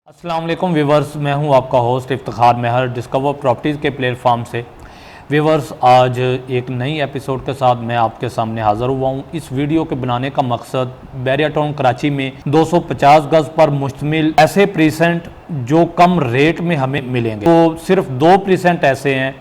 अस्सलाम वालेकुम व्यूवर्स, मैं हूं आपका होस्ट इफ्तिखार महर डिस्कवर प्रॉपर्टीज़ के प्लेटफॉर्म से। व्यूवर्स, आज एक नई एपिसोड के साथ मैं आपके सामने हाज़िर हुआ हूं। इस वीडियो के बनाने का मकसद बैरिया टाउन कराची में 250 गज़ पर मुश्तमिल ऐसे प्रीसेंट जो कम रेट में हमें मिलेंगे, तो सिर्फ 2 प्रीसेंट ऐसे हैं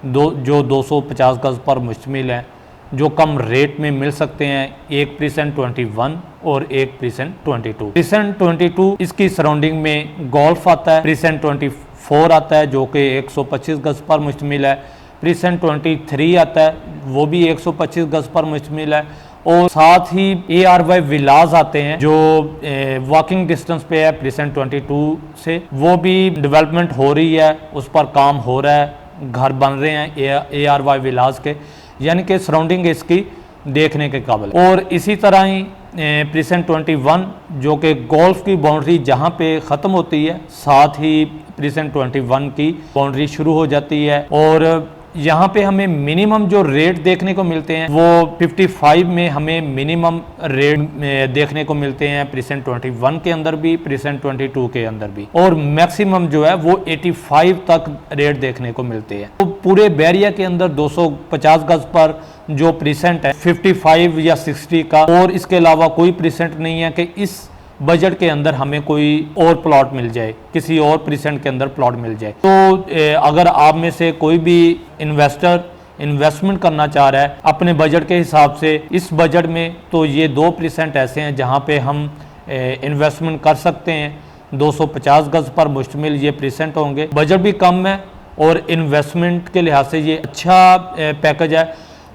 जो 250 गज़ पर मुश्तमिल हैं जो कम रेट में मिल सकते हैं। एक प्रीसेंट 21 और एक प्रीसेंट 22। प्रीसेंट 22 इसकी सराउंडिंग में गोल्फ आता है। प्रीसेंट 24 आता है जो कि 125 गज़ पर मुश्तमिल है। प्रीसेंट 23 आता है, वो भी 125 गज़ पर मुश्तमिल है। और साथ ही ARY विलाज आते हैं जो वॉकिंग डिस्टेंस पे है प्रीसेंट 22 से। वो भी डेवलपमेंट हो रही है, उस पर काम हो रहा है, घर बन रहे हैं ARY विलाज के, यानी कि सराउंडिंग इसकी देखने के काबिल। और इसी तरह ही प्रीसेंट 21 जो कि गोल्फ की बाउंड्री जहां पे ख़त्म होती है, साथ ही प्रीसेंट 21 की बाउंड्री शुरू हो जाती है। और यहाँ पे हमें मिनिमम जो रेट देखने को मिलते हैं वो 55 में हमें मिनिमम रेट देखने को मिलते हैं, प्रीसेंट 21 के अंदर भी, प्रीसेंट 22 के अंदर भी। और मैक्सिमम जो है वो 85 तक रेट देखने को मिलते हैं। तो पूरे बैरिया के अंदर 250 गज पर जो प्रीसेंट है 55 या 60 का, और इसके अलावा कोई प्रीसेंट नहीं है कि इस बजट के अंदर हमें कोई और प्लॉट मिल जाए, किसी और प्रीसेंट के अंदर प्लॉट मिल जाए। तो अगर आप में से कोई भी इन्वेस्टर इन्वेस्टमेंट करना चाह रहा है अपने बजट के हिसाब से इस बजट में, तो ये 2 प्रीसेंट ऐसे हैं जहां पे हम इन्वेस्टमेंट कर सकते हैं। 250 गज पर मुश्तमिल ये प्रीसेंट होंगे, बजट भी कम है और इन्वेस्टमेंट के लिहाज से ये अच्छा पैकेज है।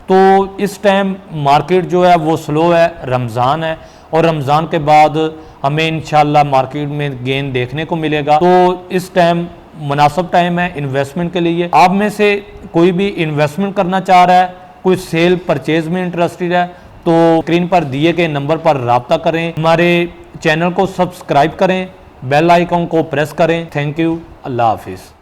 तो इस टाइम मार्केट जो है वो स्लो है, रमज़ान है, और रमज़ान के बाद हमें इंशाल्लाह मार्केट में गेन देखने को मिलेगा। तो इस टाइम मुनासिब टाइम है इन्वेस्टमेंट के लिए। आप में से कोई भी इन्वेस्टमेंट करना चाह रहा है, कोई सेल परचेज में इंटरेस्टेड है, तो स्क्रीन पर दिए गए नंबर पर रब्ता करें, हमारे चैनल को सब्सक्राइब करें, बेल आइकन को प्रेस करें। थैंक यू, अल्लाह हाफिज़।